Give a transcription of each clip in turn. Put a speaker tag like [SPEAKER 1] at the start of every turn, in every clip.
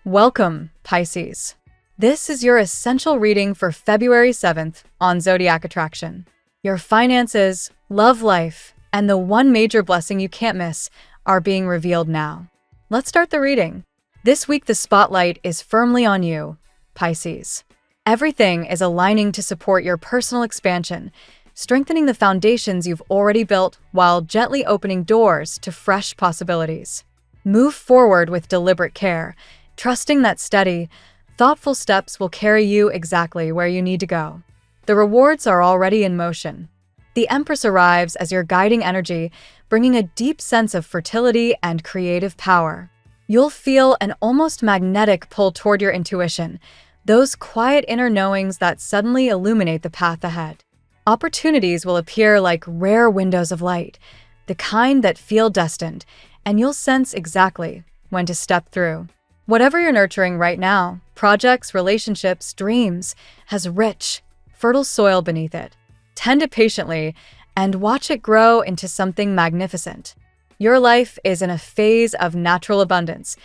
[SPEAKER 1] Welcome, Pisces. This is your essential reading for February 7th on Zodiac Attraction. Your finances, love life, and the one major blessing you can't miss are being revealed now. Let's start the reading. This week, the spotlight is firmly on you, Pisces. Everything is aligning to support your personal expansion, strengthening the foundations you've already built while gently opening doors to fresh possibilities. Move forward with deliberate care, trusting that steady, thoughtful steps will carry you exactly where you need to go. The rewards are already in motion. The Empress arrives as your guiding energy, bringing a deep sense of fertility and creative power. You'll feel an almost magnetic pull toward your intuition, those quiet inner knowings that suddenly illuminate the path ahead. Opportunities will appear like rare windows of light, the kind that feel destined, and you'll sense exactly when to step through. Whatever you're nurturing right now, projects, relationships, dreams, has rich, fertile soil beneath it. Tend it patiently and watch it grow into something magnificent. Your life is in a phase of natural abundance.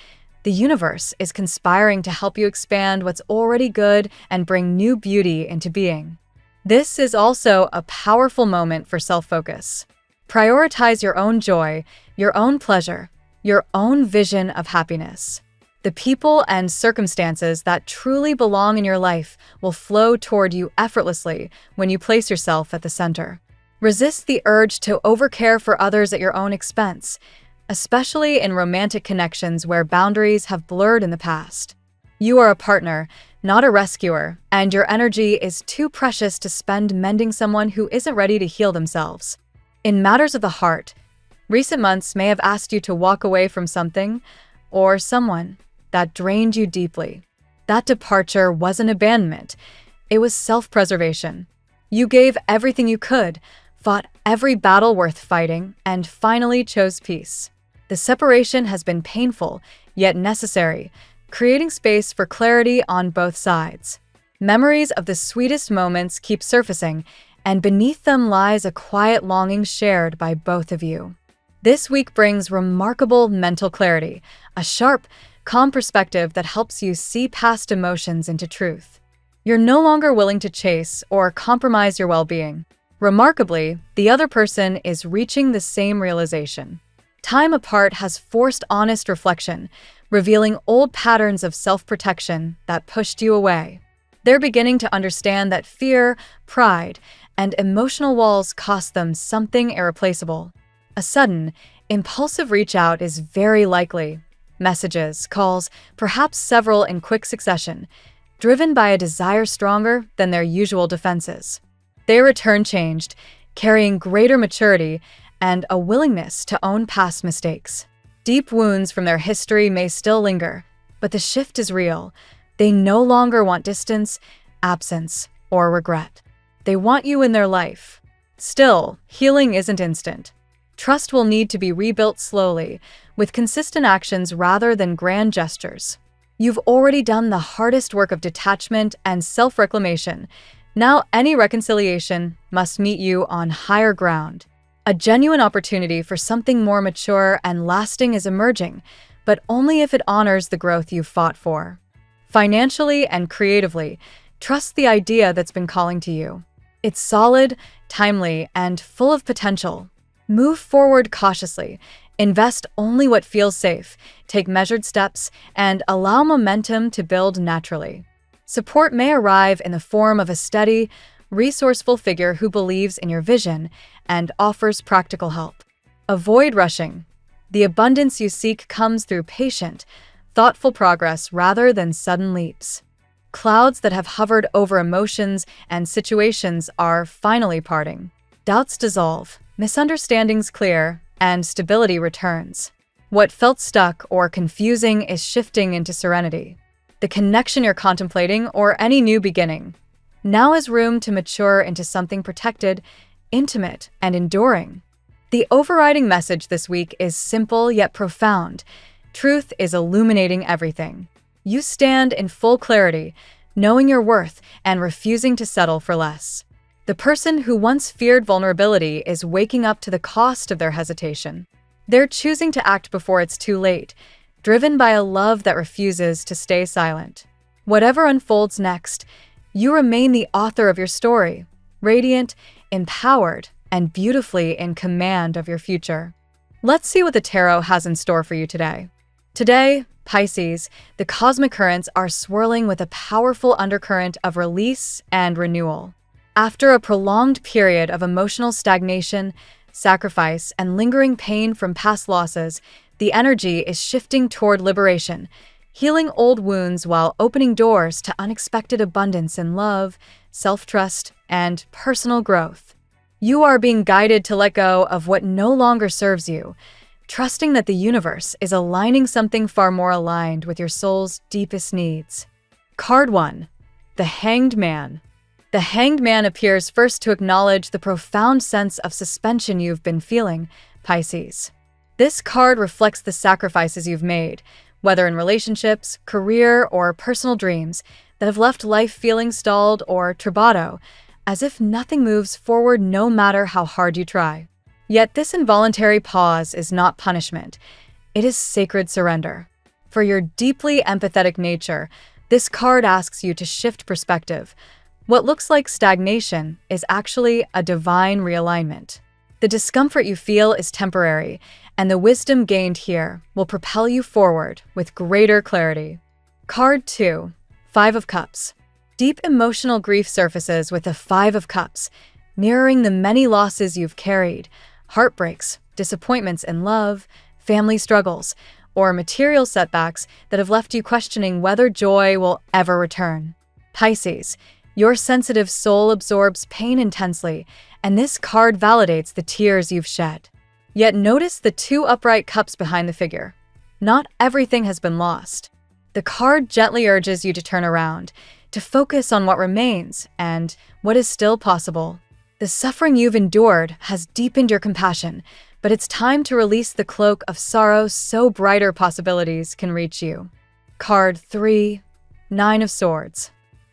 [SPEAKER 1] The universe is conspiring to help you expand what's already good and bring new beauty into being. This is also a powerful moment for self-focus. Prioritize your own joy, your own pleasure, your own vision of happiness. The people and circumstances that truly belong in your life will flow toward you effortlessly when you place yourself at the center. Resist the urge to overcare for others at your own expense, especially in romantic connections where boundaries have blurred in the past. You are a partner, not a rescuer, and your energy is too precious to spend mending someone who isn't ready to heal themselves. In matters of the heart, recent months may have asked you to walk away from something or someone that drained you deeply. That departure wasn't abandonment, it was self-preservation. You gave everything you could, fought every battle worth fighting, and finally chose peace. The separation has been painful, yet necessary, creating space for clarity on both sides. Memories of the sweetest moments keep surfacing, and beneath them lies a quiet longing shared by both of you. This week brings remarkable mental clarity, a sharp, calm perspective that helps you see past emotions into truth. You're no longer willing to chase or compromise your well-being. Remarkably, the other person is reaching the same realization. Time apart has forced honest reflection, revealing old patterns of self-protection that pushed you away. They're beginning to understand that fear, pride, and emotional walls cost them something irreplaceable. A sudden, impulsive reach-out is very likely. Messages, calls, perhaps several in quick succession, driven by a desire stronger than their usual defenses. They return changed, carrying greater maturity and a willingness to own past mistakes. Deep wounds from their history may still linger, but the shift is real. They no longer want distance, absence, or regret. They want you in their life. Still, healing isn't instant. Trust will need to be rebuilt slowly, with consistent actions rather than grand gestures. You've already done the hardest work of detachment and self-reclamation. Now any reconciliation must meet you on higher ground. A genuine opportunity for something more mature and lasting is emerging, but only if it honors the growth you've fought for. Financially and creatively, trust the idea that's been calling to you. It's solid, timely, and full of potential. Move forward cautiously, invest only what feels safe, take measured steps, and allow momentum to build naturally. Support may arrive in the form of a steady, resourceful figure who believes in your vision and offers practical help. Avoid rushing. The abundance you seek comes through patient, thoughtful progress rather than sudden leaps. Clouds that have hovered over emotions and situations are finally parting. Doubts dissolve, misunderstandings clear, and stability returns. What felt stuck or confusing is shifting into serenity. The connection you're contemplating or any new beginning now has room to mature into something protected, intimate, and enduring. The overriding message this week is simple yet profound. Truth is illuminating everything. You stand in full clarity, knowing your worth and refusing to settle for less. The person who once feared vulnerability is waking up to the cost of their hesitation. They're choosing to act before it's too late, driven by a love that refuses to stay silent. Whatever unfolds next, you remain the author of your story, radiant, empowered, and beautifully in command of your future. Let's see what the tarot has in store for you today. Today, Pisces, the cosmic currents are swirling with a powerful undercurrent of release and renewal. After a prolonged period of emotional stagnation, sacrifice, and lingering pain from past losses, the energy is shifting toward liberation, healing old wounds while opening doors to unexpected abundance in love, self-trust, and personal growth. You are being guided to let go of what no longer serves you, trusting that the universe is aligning something far more aligned with your soul's deepest needs. Card 1. The Hanged Man. The Hanged Man appears first to acknowledge the profound sense of suspension you've been feeling, Pisces. This card reflects the sacrifices you've made, whether in relationships, career, or personal dreams, that have left life feeling stalled or turbado, as if nothing moves forward no matter how hard you try. Yet this involuntary pause is not punishment. It is sacred surrender. For your deeply empathetic nature, this card asks you to shift perspective. What looks like stagnation is actually a divine realignment. The discomfort you feel is temporary, and the wisdom gained here will propel you forward with greater clarity. Card 2. Five of Cups. Deep emotional grief surfaces with the Five of Cups, mirroring the many losses you've carried, heartbreaks, disappointments in love, family struggles, or material setbacks that have left you questioning whether joy will ever return. Pisces, your sensitive soul absorbs pain intensely, and this card validates the tears you've shed. Yet notice the two upright cups behind the figure. Not everything has been lost. The card gently urges you to turn around, to focus on what remains and what is still possible. The suffering you've endured has deepened your compassion, but it's time to release the cloak of sorrow so brighter possibilities can reach you. Card 3. Nine of Swords.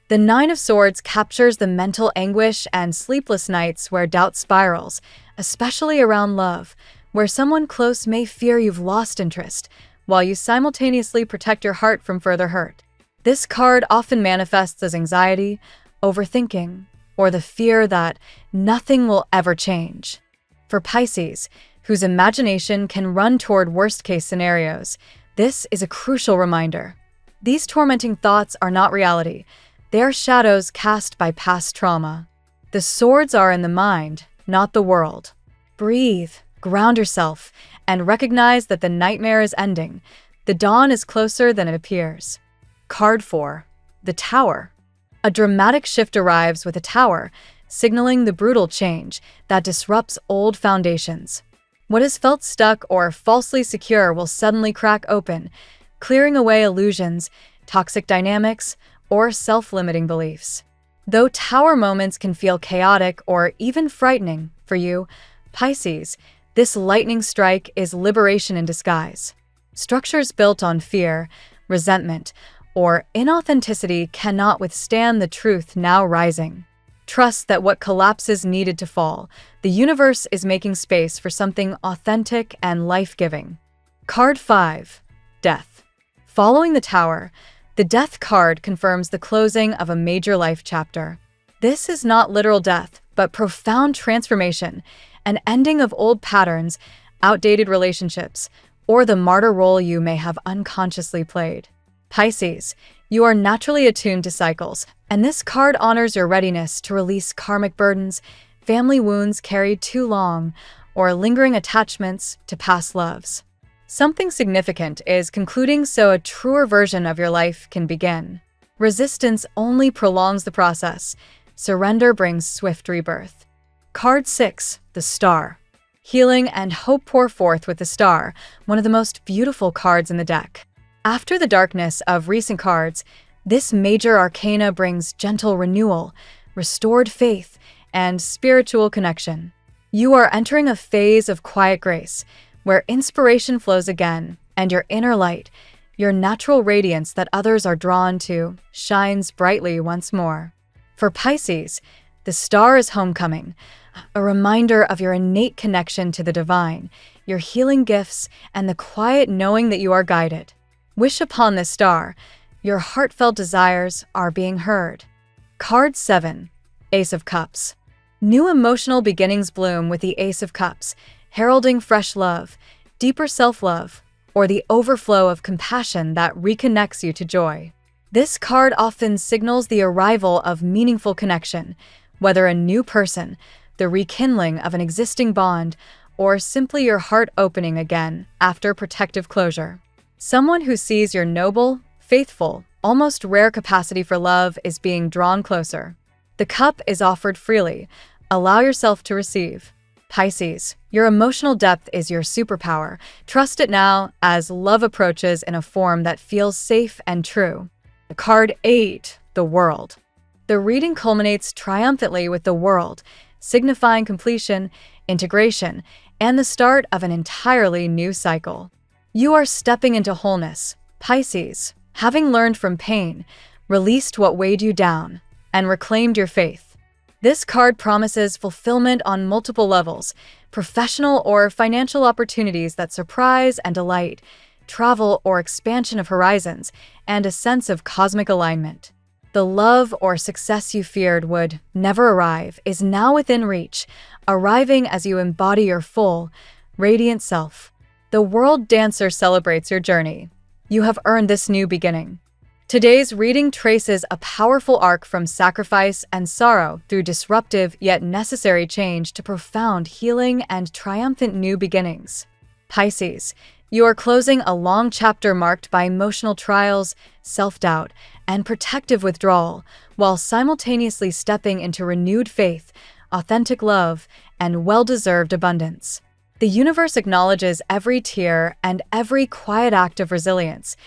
[SPEAKER 1] The Nine of Swords captures the mental anguish and sleepless nights where doubt spirals, especially around love, where someone close may fear you've lost interest, while you simultaneously protect your heart from further hurt. This card often manifests as anxiety, overthinking, or the fear that nothing will ever change. For Pisces, whose imagination can run toward worst-case scenarios, this is a crucial reminder. These tormenting thoughts are not reality. They are shadows cast by past trauma. The swords are in the mind, not the world. Breathe, ground yourself, and recognize that the nightmare is ending. The dawn is closer than it appears. Card 4. The Tower. A dramatic shift arrives with a tower, signaling the brutal change that disrupts old foundations. What has felt stuck or falsely secure will suddenly crack open, clearing away illusions, toxic dynamics, or self-limiting beliefs. Though tower moments can feel chaotic or even frightening for you, Pisces, this lightning strike is liberation in disguise. Structures built on fear, resentment, or inauthenticity cannot withstand the truth now rising. Trust that what collapses needed to fall. The universe is making space for something authentic and life-giving. Card 5. Death. Following the Tower, the Death card confirms the closing of a major life chapter. This is not literal death, but profound transformation, an ending of old patterns, outdated relationships, or the martyr role you may have unconsciously played. Pisces, you are naturally attuned to cycles, and this card honors your readiness to release karmic burdens, family wounds carried too long, or lingering attachments to past loves. Something significant is concluding so a truer version of your life can begin. Resistance only prolongs the process. Surrender brings swift rebirth. Card 6. The Star. Healing and hope pour forth with the Star, one of the most beautiful cards in the deck. After the darkness of recent cards, this major arcana brings gentle renewal, restored faith, and spiritual connection. You are entering a phase of quiet grace, where inspiration flows again, and your inner light, your natural radiance that others are drawn to, shines brightly once more. For Pisces, the Star is homecoming, a reminder of your innate connection to the divine, your healing gifts, and the quiet knowing that you are guided. Wish upon this star. Your heartfelt desires are being heard. Card 7. Ace of Cups. New emotional beginnings bloom with the Ace of Cups, heralding fresh love, deeper self-love, or the overflow of compassion that reconnects you to joy. This card often signals the arrival of meaningful connection, whether a new person, the rekindling of an existing bond, or simply your heart opening again after protective closure. Someone who sees your noble, faithful, almost rare capacity for love is being drawn closer. The cup is offered freely. Allow yourself to receive. Pisces, your emotional depth is your superpower. Trust it now as love approaches in a form that feels safe and true. Card 8. The World. The reading culminates triumphantly with the World, signifying completion, integration, and the start of an entirely new cycle. You are stepping into wholeness, Pisces, having learned from pain, released what weighed you down, and reclaimed your faith. This card promises fulfillment on multiple levels, professional or financial opportunities that surprise and delight, travel or expansion of horizons, and a sense of cosmic alignment. The love or success you feared would never arrive is now within reach, arriving as you embody your full, radiant self. The world dancer celebrates your journey. You have earned this new beginning. Today's reading traces a powerful arc from sacrifice and sorrow through disruptive yet necessary change to profound healing and triumphant new beginnings. Pisces, you are closing a long chapter marked by emotional trials, self-doubt, and protective withdrawal, while simultaneously stepping into renewed faith, authentic love, and well-deserved abundance. The universe acknowledges every tear and every quiet act of resilience.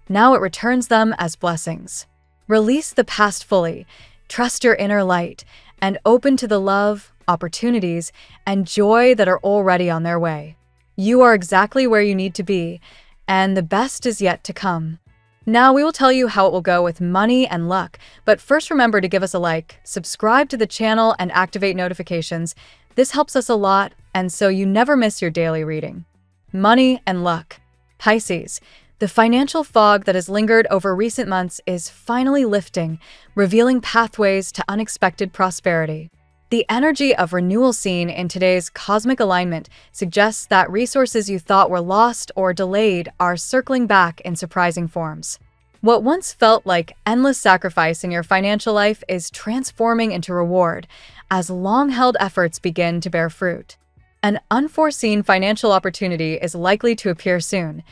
[SPEAKER 1] Now it returns them as blessings. Release the past fully, trust your inner light, and open to the love, opportunities, and joy that are already on their way. You are exactly where you need to be, and the best is yet to come. Now we will tell you how it will go with money and luck, but first remember to give us a like, subscribe to the channel, and activate notifications. This helps us a lot, and so you never miss your daily reading. Money and luck. Pisces, the financial fog that has lingered over recent months is finally lifting, revealing pathways to unexpected prosperity. The energy of renewal seen in today's cosmic alignment suggests that resources you thought were lost or delayed are circling back in surprising forms. What once felt like endless sacrifice in your financial life is transforming into reward as long-held efforts begin to bear fruit. An unforeseen financial opportunity is likely to appear soon,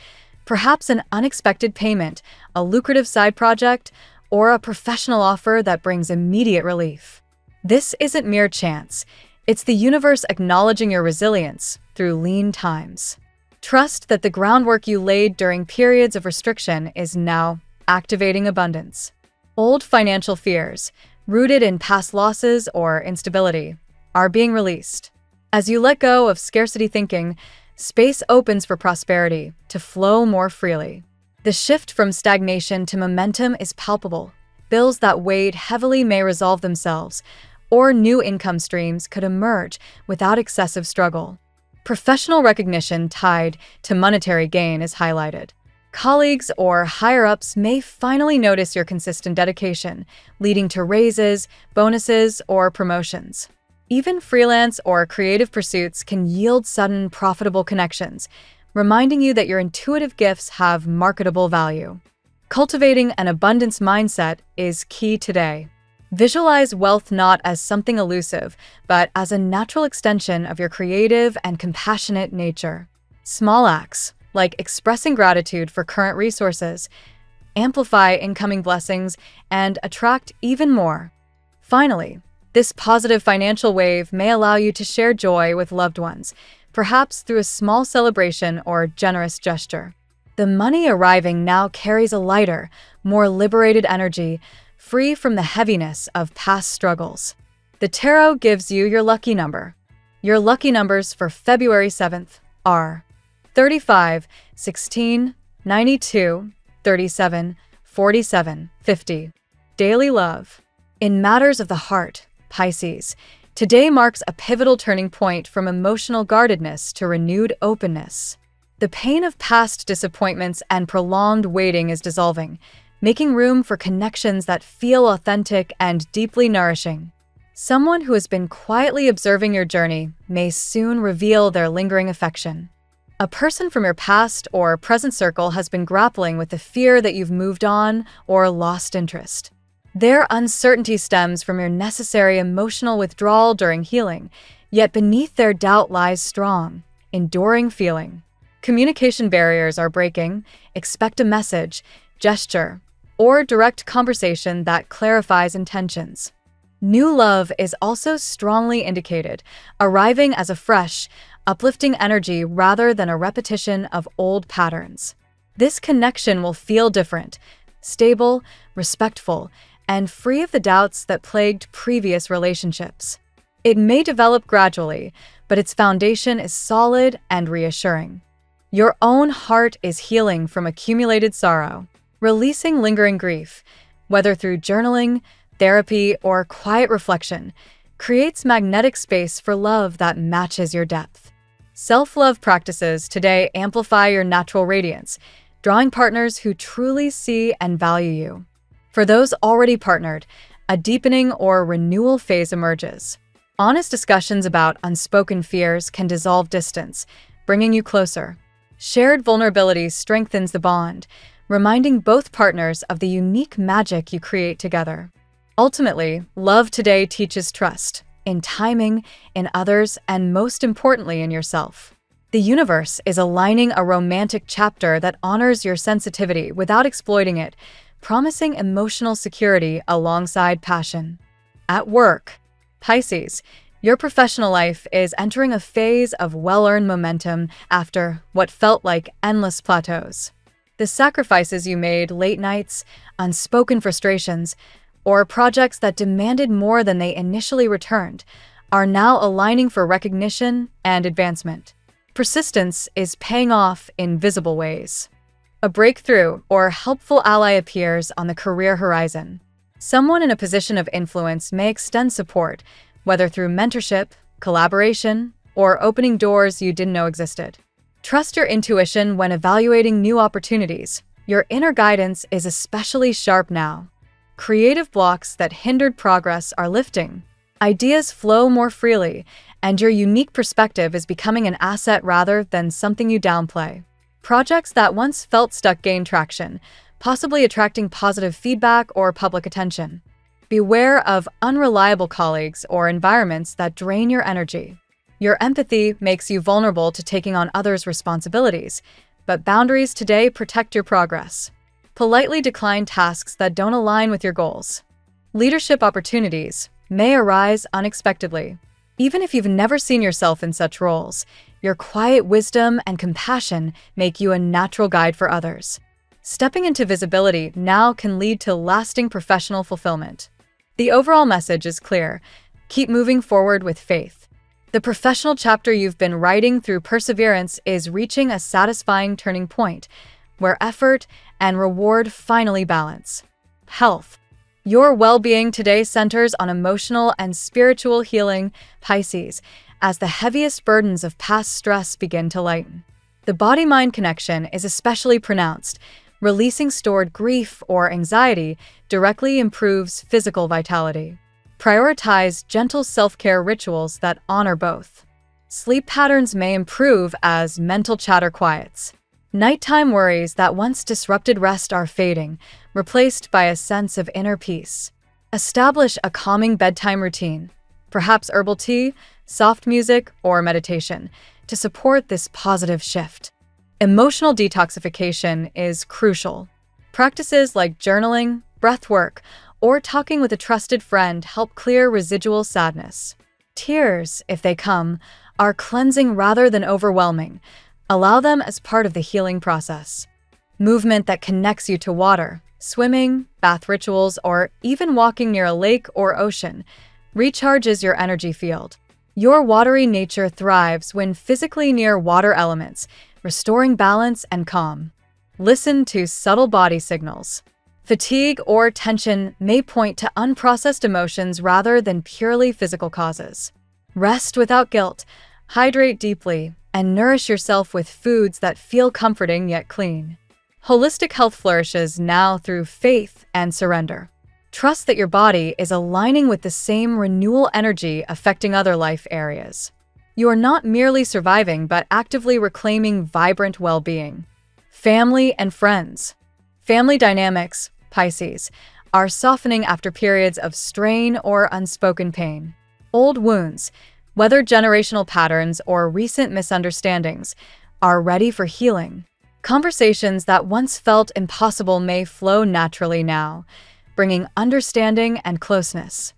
[SPEAKER 1] perhaps an unexpected payment, a lucrative side project, or a professional offer that brings immediate relief. This isn't mere chance. It's the universe acknowledging your resilience through lean times. Trust that the groundwork you laid during periods of restriction is now activating abundance. Old financial fears, rooted in past losses or instability, are being released. As you let go of scarcity thinking, space opens for prosperity to flow more freely. The shift from stagnation to momentum is palpable. Bills that weighed heavily may resolve themselves, or new income streams could emerge without excessive struggle. Professional recognition tied to monetary gain is highlighted. Colleagues or higher-ups may finally notice your consistent dedication, leading to raises, bonuses, or promotions. Even freelance or creative pursuits can yield sudden, profitable connections, reminding you that your intuitive gifts have marketable value. Cultivating an abundance mindset is key today. Visualize wealth not as something elusive, but as a natural extension of your creative and compassionate nature. Small acts, like expressing gratitude for current resources, amplify incoming blessings and attract even more. Finally, this positive financial wave may allow you to share joy with loved ones, perhaps through a small celebration or generous gesture. The money arriving now carries a lighter, more liberated energy, free from the heaviness of past struggles. The tarot gives you your lucky number. Your lucky numbers for February 7th are 35, 16, 92, 37, 47, 50. Daily love. In matters of the heart, Pisces, today marks a pivotal turning point from emotional guardedness to renewed openness. The pain of past disappointments and prolonged waiting is dissolving, making room for connections that feel authentic and deeply nourishing. Someone who has been quietly observing your journey may soon reveal their lingering affection. A person from your past or present circle has been grappling with the fear that you've moved on or lost interest. Their uncertainty stems from your necessary emotional withdrawal during healing, yet beneath their doubt lies strong, enduring feeling. Communication barriers are breaking. Expect a message, gesture, or direct conversation that clarifies intentions. New love is also strongly indicated, arriving as a fresh, uplifting energy rather than a repetition of old patterns. This connection will feel different, stable, respectful, and free of the doubts that plagued previous relationships. It may develop gradually, but its foundation is solid and reassuring. Your own heart is healing from accumulated sorrow, releasing lingering grief, whether through journaling, therapy, or quiet reflection, creates magnetic space for love that matches your depth. Self-love practices today amplify your natural radiance, drawing partners who truly see and value you. For those already partnered, a deepening or renewal phase emerges. Honest discussions about unspoken fears can dissolve distance, bringing you closer. Shared vulnerability strengthens the bond, reminding both partners of the unique magic you create together. Ultimately, love today teaches trust in timing, in others, and most importantly, in yourself. The universe is aligning a romantic chapter that honors your sensitivity without exploiting it, promising emotional security alongside passion. At work, Pisces, your professional life is entering a phase of well-earned momentum after what felt like endless plateaus. The sacrifices you made, late nights, unspoken frustrations, or projects that demanded more than they initially returned, are now aligning for recognition and advancement. Persistence is paying off in visible ways. A breakthrough or helpful ally appears on the career horizon. Someone in a position of influence may extend support, whether through mentorship, collaboration, or opening doors you didn't know existed. Trust your intuition when evaluating new opportunities. Your inner guidance is especially sharp now. Creative blocks that hindered progress are lifting. Ideas flow more freely, and your unique perspective is becoming an asset rather than something you downplay. Projects that once felt stuck gain traction, possibly attracting positive feedback or public attention. Beware of unreliable colleagues or environments that drain your energy. Your empathy makes you vulnerable to taking on others' responsibilities, but boundaries today protect your progress. Politely decline tasks that don't align with your goals. Leadership opportunities may arise unexpectedly. Even if you've never seen yourself in such roles, your quiet wisdom and compassion make you a natural guide for others. Stepping into visibility now can lead to lasting professional fulfillment. The overall message is clear: keep moving forward with faith. The professional chapter you've been writing through perseverance is reaching a satisfying turning point, where effort and reward finally balance. Health. Your well-being today centers on emotional and spiritual healing, Pisces, as the heaviest burdens of past stress begin to lighten. The body-mind connection is especially pronounced. Releasing stored grief or anxiety directly improves physical vitality. Prioritize gentle self-care rituals that honor both. Sleep patterns may improve as mental chatter quiets. Nighttime worries that once disrupted rest are fading, replaced by a sense of inner peace. Establish a calming bedtime routine, perhaps herbal tea, soft music, or meditation, to support this positive shift. Emotional detoxification is crucial. Practices like journaling, breath work, or talking with a trusted friend help clear residual sadness. Tears, if they come, are cleansing rather than overwhelming. Allow them as part of the healing process. Movement that connects you to water, swimming, bath rituals, or even walking near a lake or ocean, recharges your energy field. Your watery nature thrives when physically near water elements, restoring balance and calm. Listen to subtle body signals. Fatigue or tension may point to unprocessed emotions rather than purely physical causes. Rest without guilt, hydrate deeply, and nourish yourself with foods that feel comforting yet clean. Holistic health flourishes now through faith and surrender. Trust that your body is aligning with the same renewal energy affecting other life areas. You are not merely surviving, but actively reclaiming vibrant well-being. Family and friends. Family dynamics, Pisces, are softening after periods of strain or unspoken pain. Old wounds, whether generational patterns or recent misunderstandings, are ready for healing. Conversations that once felt impossible may flow naturally now, bringing understanding and closeness.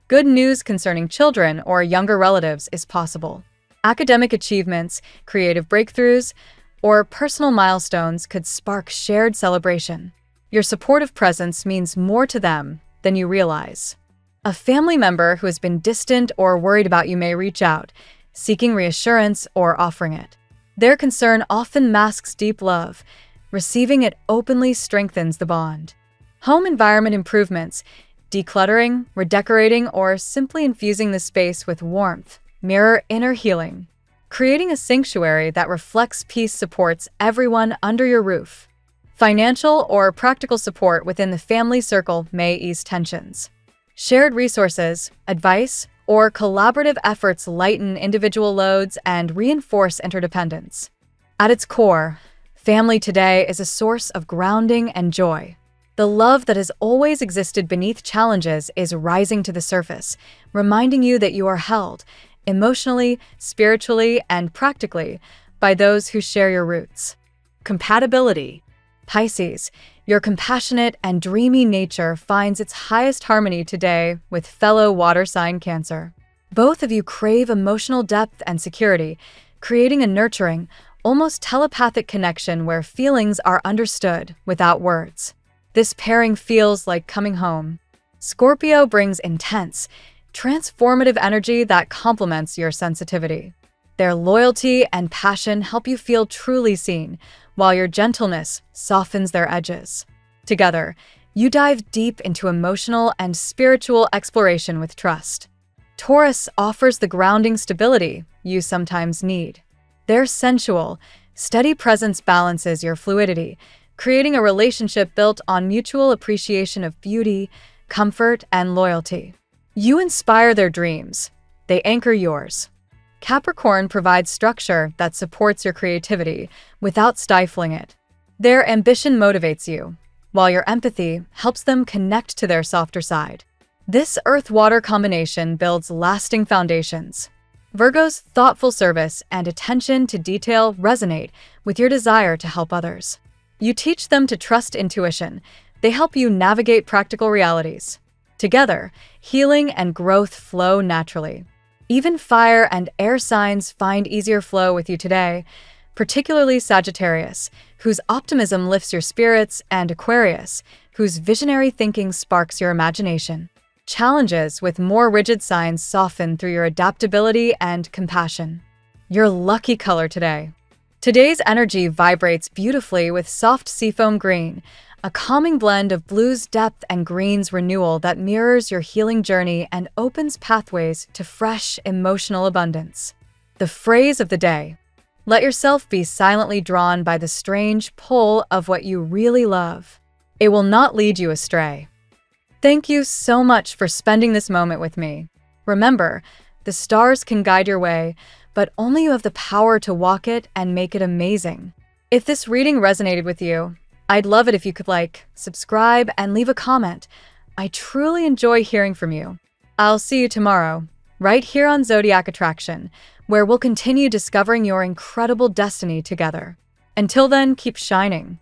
[SPEAKER 1] Good news concerning children or younger relatives is possible. Academic achievements, creative breakthroughs, or personal milestones could spark shared celebration. Your supportive presence means more to them than you realize. A family member who has been distant or worried about you may reach out, seeking reassurance or offering it. Their concern often masks deep love. Receiving it openly strengthens the bond. Home environment improvements, decluttering, redecorating, or simply infusing the space with warmth, mirror inner healing. Creating a sanctuary that reflects peace supports everyone under your roof. Financial or practical support within the family circle may ease tensions. Shared resources, advice, or collaborative efforts lighten individual loads and reinforce interdependence. At its core, family today is a source of grounding and joy. The love that has always existed beneath challenges is rising to the surface, reminding you that you are held, emotionally, spiritually, and practically, by those who share your roots. Compatibility. Pisces, your compassionate and dreamy nature finds its highest harmony today with fellow water sign Cancer. Both of you crave emotional depth and security, creating a nurturing, almost telepathic connection where feelings are understood without words. This pairing feels like coming home. Scorpio brings intense, transformative energy that complements your sensitivity. Their loyalty and passion help you feel truly seen, while your gentleness softens their edges. Together, you dive deep into emotional and spiritual exploration with trust. Taurus offers the grounding stability you sometimes need. Their sensual, steady presence balances your fluidity, creating a relationship built on mutual appreciation of beauty, comfort, and loyalty. You inspire their dreams. They anchor yours. Capricorn provides structure that supports your creativity without stifling it. Their ambition motivates you, while your empathy helps them connect to their softer side. This Earth-Water combination builds lasting foundations. Virgo's thoughtful service and attention to detail resonate with your desire to help others. You teach them to trust intuition. They help you navigate practical realities. Together, healing and growth flow naturally. Even fire and air signs find easier flow with you today, particularly Sagittarius, whose optimism lifts your spirits, and Aquarius, whose visionary thinking sparks your imagination. Challenges with more rigid signs soften through your adaptability and compassion. Your lucky color today. Today's energy vibrates beautifully with soft seafoam green, a calming blend of blue's depth and green's renewal that mirrors your healing journey and opens pathways to fresh, emotional abundance. The phrase of the day: let yourself be silently drawn by the strange pull of what you really love. It will not lead you astray. Thank you so much for spending this moment with me. Remember, the stars can guide your way, but only you have the power to walk it and make it amazing. If this reading resonated with you, I'd love it if you could subscribe, and leave a comment. I truly enjoy hearing from you. I'll see you tomorrow, right here on Zodiac Attraction, where we'll continue discovering your incredible destiny together. Until then, keep shining.